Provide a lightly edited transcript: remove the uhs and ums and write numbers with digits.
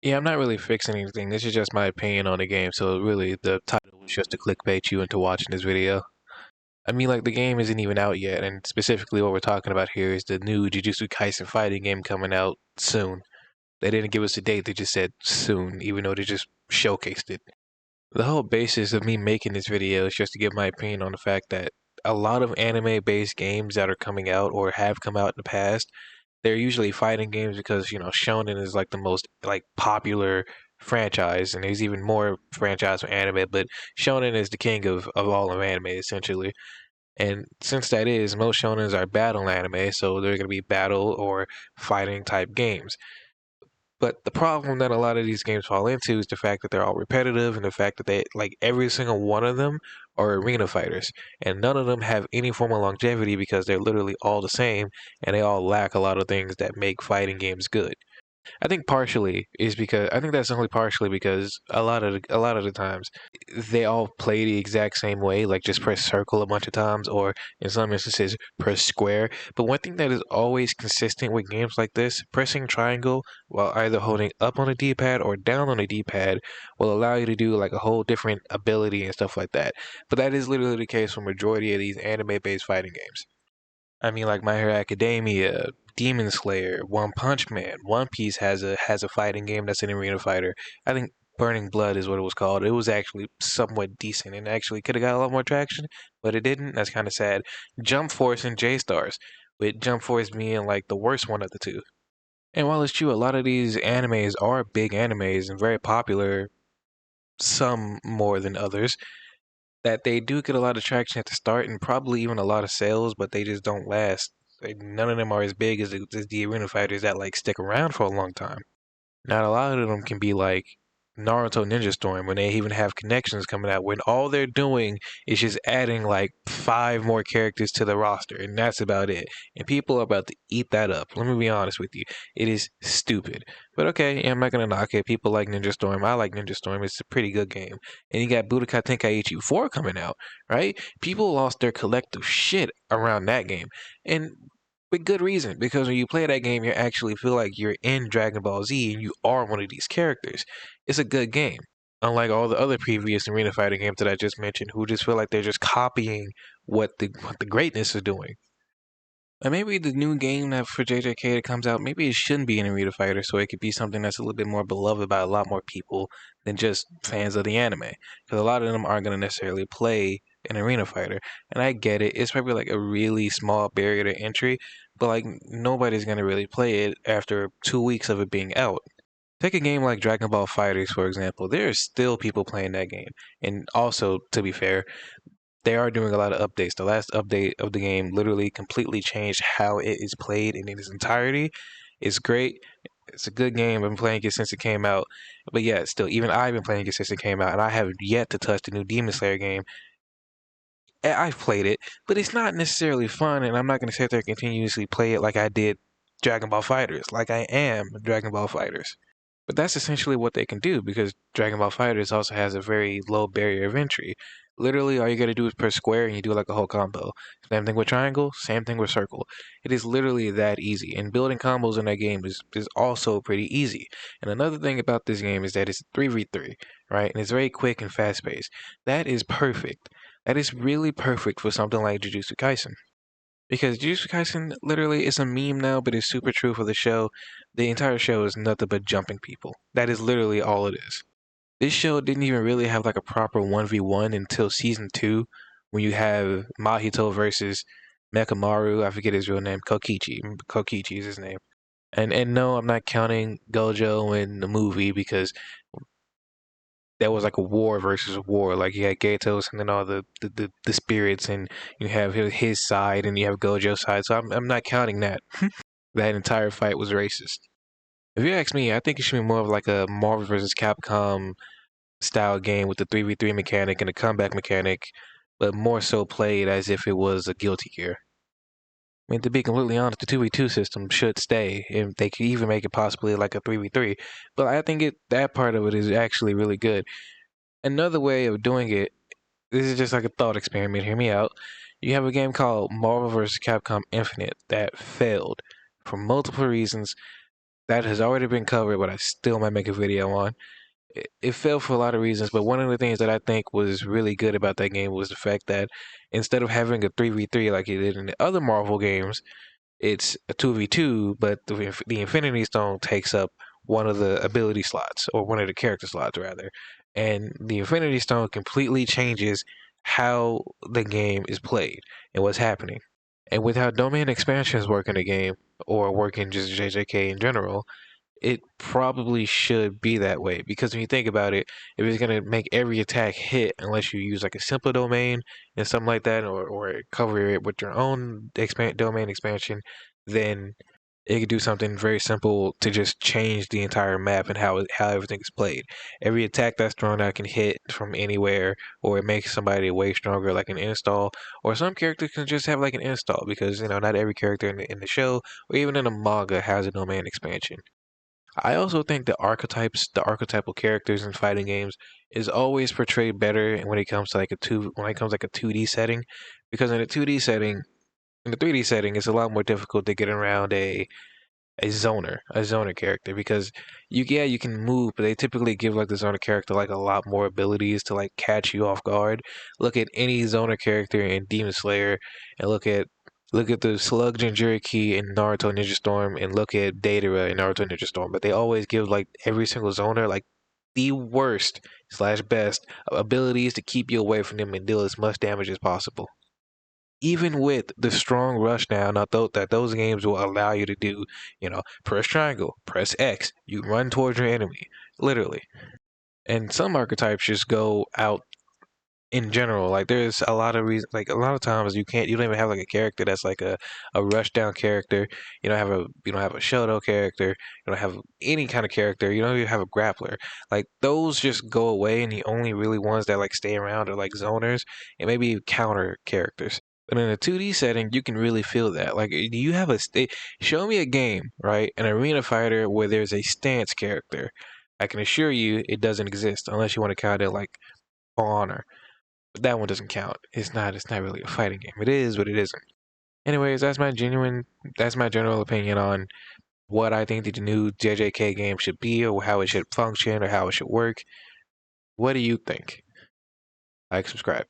Yeah, I'm not really fixing anything. This is just my opinion on the game. So really, the title was just to clickbait you into watching this video. I mean, like the game isn't even out yet, and specifically what we're talking about here is the new JuJutsu Kaisen fighting game coming out soon. They didn't give us a date; they just said soon, even though they just showcased it. The whole basis of me making this video is just to give my opinion on the fact that a lot of anime-based games that are coming out or have come out in the past, they're usually fighting games because, Shonen is like the most like popular franchise, and there's even more franchise for anime, but Shonen is the king of all of anime essentially. And since that is, most shonens are battle anime, so they're going to be battle or fighting type games. But the problem that a lot of these games fall into is the fact that they're all repetitive and the fact that they, like, every single one of them are arena fighters. And none of them have any form of longevity because they're literally all the same and they all lack a lot of things that make fighting games good. I think that's only partially because a lot of the times they all play the exact same way, like just press circle a bunch of times, or in some instances press square. But one thing that is always consistent with games like this, pressing triangle while either holding up on the D-pad or down on the D-pad will allow you to do like a whole different ability and stuff like that. But that is literally the case for majority of these anime-based fighting games. I mean, like My Hero Academia, Demon Slayer, One Punch Man, One Piece has a fighting game that's an arena fighter. I think Burning Blood is what it was called. It was actually somewhat decent and actually could have got a lot more traction, but it didn't. That's kind of sad. Jump Force and J Stars, with Jump Force being like the worst one of the two. And while it's true, a lot of these animes are big animes and very popular, some more than others, that they do get a lot of traction at the start and probably even a lot of sales, but they just don't last. Like, none of them are as big as the arena fighters that like stick around for a long time. Not a lot of them can be like Naruto Ninja Storm when they even have connections coming out when all they're doing is just adding like five more characters to the roster and that's about it. And people are about to eat that up. Let me be honest with you. It is stupid. But okay, I'm not gonna knock it. People like Ninja Storm. I like Ninja Storm. It's a pretty good game. And you got Budokai Tenkaichi 4 coming out, right? People lost their collective shit around that game. And with good reason, because when you play that game, you actually feel like you're in Dragon Ball Z and you are one of these characters. It's a good game. Unlike all the other previous arena fighting games that I just mentioned, who just feel like they're just copying what the greatness is doing. And maybe the new game that for JJK that comes out, maybe it shouldn't be an arena fighter, so it could be something that's a little bit more beloved by a lot more people than just fans of the anime. Because a lot of them aren't going to necessarily play an arena fighter. And I get it, it's probably like a really small barrier to entry, but like nobody's going to really play it after 2 weeks of it being out. Take a game like Dragon Ball Fighters, for example. There are still people playing that game. And also, to be fair, they are doing a lot of updates. The last update of the game literally completely changed how it is played in its entirety. It's great. It's a good game. I've been playing it since it came out. But yeah, still, even I've been playing it since it came out, and I have yet to touch the new Demon Slayer game. I've played it, but it's not necessarily fun, and I'm not going to sit there and continuously play it like I did Dragon Ball Fighters, like I am Dragon Ball Fighters. But that's essentially what they can do because Dragon Ball Fighters also has a very low barrier of entry. Literally, all you gotta do is press square and you do like a whole combo. Same thing with triangle, same thing with circle. It is literally that easy. And building combos in that game is also pretty easy. And another thing about this game is that it's 3v3, right? And it's very quick and fast paced. That is perfect. That is really perfect for something like Jujutsu Kaisen. Because Jujutsu Kaisen literally is a meme now, but it's super true for the show. The entire show is nothing but jumping people. That is literally all it is. This show didn't even really have like a proper 1v1 until season 2, when you have Mahito versus Mekamaru. I forget his real name. Kokichi. Kokichi is his name. And no, I'm not counting Gojo in the movie because that was like a war versus a war. Like you had Gatos and then all the spirits, and you have his side and you have Gojo's side. So I'm not counting that. That entire fight was racist. If you ask me, I think it should be more of like a Marvel versus Capcom style game with the 3v3 mechanic and a comeback mechanic, but more so played as if it was a Guilty Gear. I mean, to be completely honest, the 2v2 system should stay, and they could even make it possibly like a 3v3. But I think that part of it is actually really good. Another way of doing it, this is just like a thought experiment, hear me out. You have a game called Marvel vs. Capcom Infinite that failed for multiple reasons. that has already been covered, but I still might make a video on. It failed for a lot of reasons, but one of the things that I think was really good about that game was the fact that instead of having a 3v3 like it did in the other Marvel games, it's a 2v2, but the Infinity Stone takes up one of the ability slots, or one of the character slots, rather. And the Infinity Stone completely changes how the game is played and what's happening. And with how domain expansions work in the game, or work in just JJK in general, it probably should be that way, because when you think about it, if it's gonna make every attack hit unless you use like a simple domain and something like that, or cover it with your own domain expansion, then it could do something very simple to just change the entire map and how everything is played. Every attack that's thrown out can hit from anywhere, or it makes somebody way stronger, like an install. Or some characters can just have like an install, because not every character in the show or even in a manga has a domain expansion. I also think the archetypal characters in fighting games is always portrayed better when it comes to when it comes like a 2D setting, because in a 2D setting, in the 3D setting, it's a lot more difficult to get around a zoner character, because you can move, but they typically give like the zoner character like a lot more abilities to like catch you off guard. Look at any zoner character in Demon Slayer, and look at the Slug Jinchuriki in Naruto Ninja Storm, and look at Datara in Naruto Ninja Storm. But they always give like every single zoner like the worst slash best abilities to keep you away from them and deal as much damage as possible. Even with the strong rush now, not that those games will allow you to do, press triangle, press X, you run towards your enemy, literally. And some archetypes just go out in general. Like there's a lot of reasons, like a lot of times you don't even have like a character that's like a rush down character. You don't have a Shoto character. You don't have any kind of character. You don't even have a grappler. Like those just go away, and the only really ones that like stay around are like zoners and maybe counter characters. But in a 2D setting, you can really feel that. Like, do you have show me a game, right? An arena fighter where there's a stance character. I can assure you it doesn't exist unless you want to count it like For Honor. But that one doesn't count. It's not really a fighting game. It is, but it isn't. Anyways, that's my general opinion on what I think the new JJK game should be, or how it should function, or how it should work. What do you think? Like, subscribe.